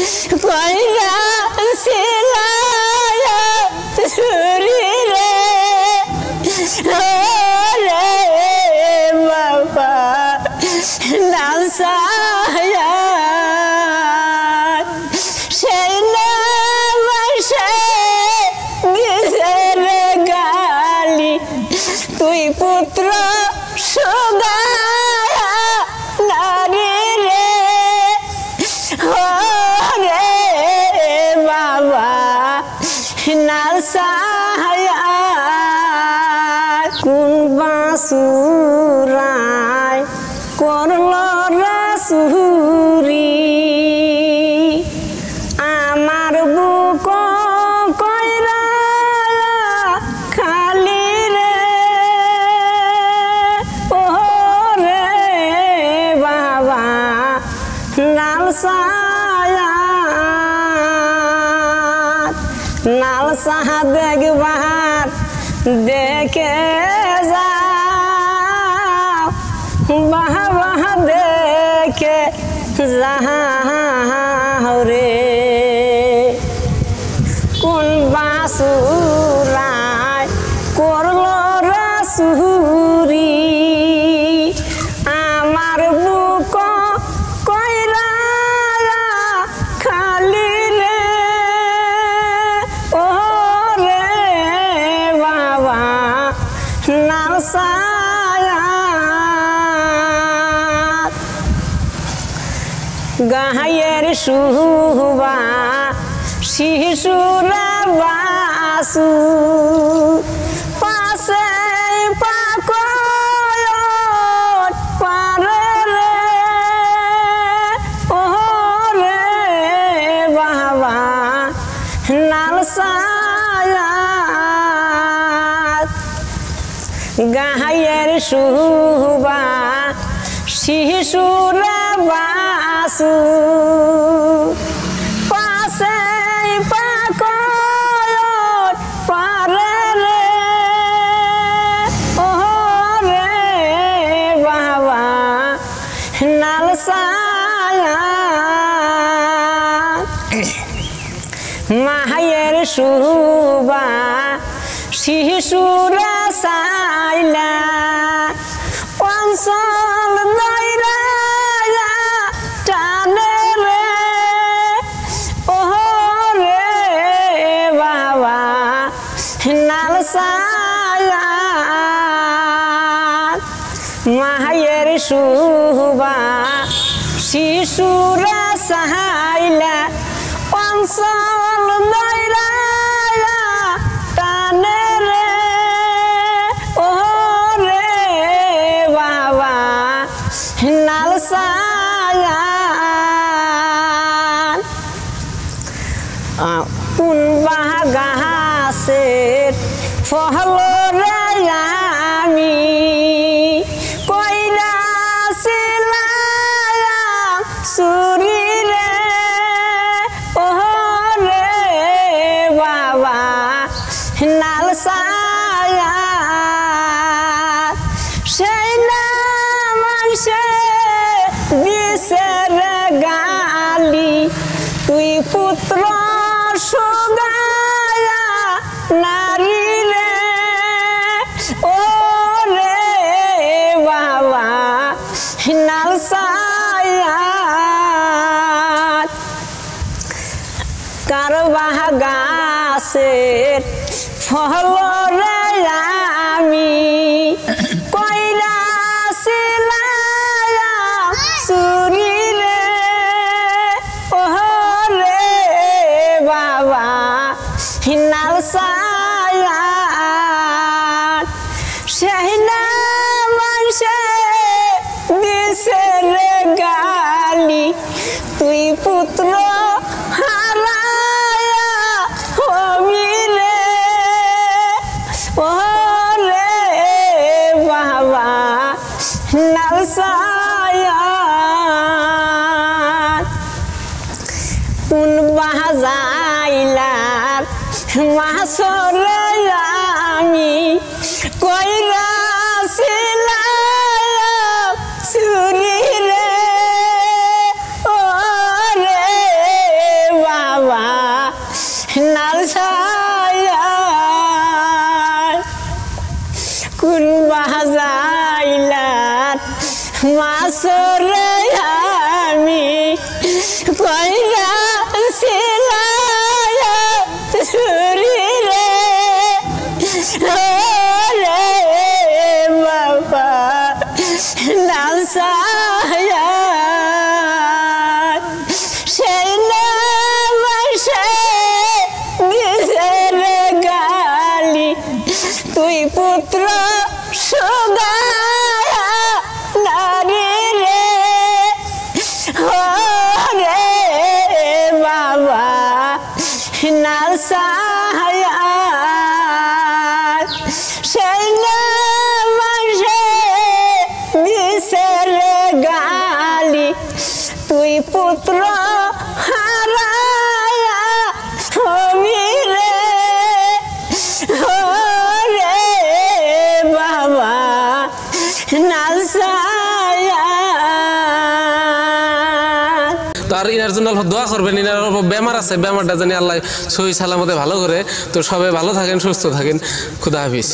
কইরা সিলায়া ছুরি রে রে বাবা নাসায়া সেই নামাসে দিছে রে গালি তুই পুত্র সুগায়া নারী রে রে বাবা নাসায়া কোন বাসুরায় করল রাসুরি আমার বুক কইরা খালি রে ও রে বাবা নালসায়া দেখবার দেখে যাও বাবা দেখে যাও রে কোন বাসুরায় করল রাসুরি আমার বুক কইরা খালি রে ও রে বাবা নালসায়া গায়ের শুভা শিশুরা বাসু পাশে পাকল পারে রে ও রে বাবা নালসায়া গায়ের শুভা শিশুরা বাসু পাশে পাকল পারে রে ও রে বাবা নালসায়া মায়ের শুভা শিশুরা সাইলা অঞ্চল দৈরা টানে রে ও রে বাবা নালসায়া মায়ের শুভা শিশুরা সাইলা অঞ্চল দৈরা টানে রে ও রে বাবা নালসায়া কোন বাগাছের ফল রে আমি কইরা ছিলাম চুরি রে ও রে বাবা নালসায়া সেই নামাসে দিছে রে গালি তুই পুত্র সুগায়া নারী রে ও রে বাবা নালসায়া কার বাগাছের ফল রে আমি কইরা ছিলাম চুরি রে ও রে বাবা নালসায়া সেই নামাসে দিছে রে গালি তুই পুত্র হারায়া হবি রে ও রে বাবা নালসায়া কোন বাজাইলার মাসরে আমি কইরা ছিলাম চুরি রে ও রে আসলে আমি কইরা ছিলাম ছুরি রে ওরে বাবা নাসায়া সেই নামাসে দিছে গালি তুই পুত্র সুগায়া নারী রে ওরে বাবা নাসায়া সেই নামাসে দিছে গালি তুই পুত্র হারায়া হবি রে ওরে বাবা নাসায়া আর ইনার জন্য অল্প দোয়া করবেন, ইনার অল্প বেমার আছে, বেমারটা জানি আল্লাহ সহি সালামতে ভালো করে। তো সবাই ভালো থাকেন, সুস্থ থাকেন, খুদা হাফিজ।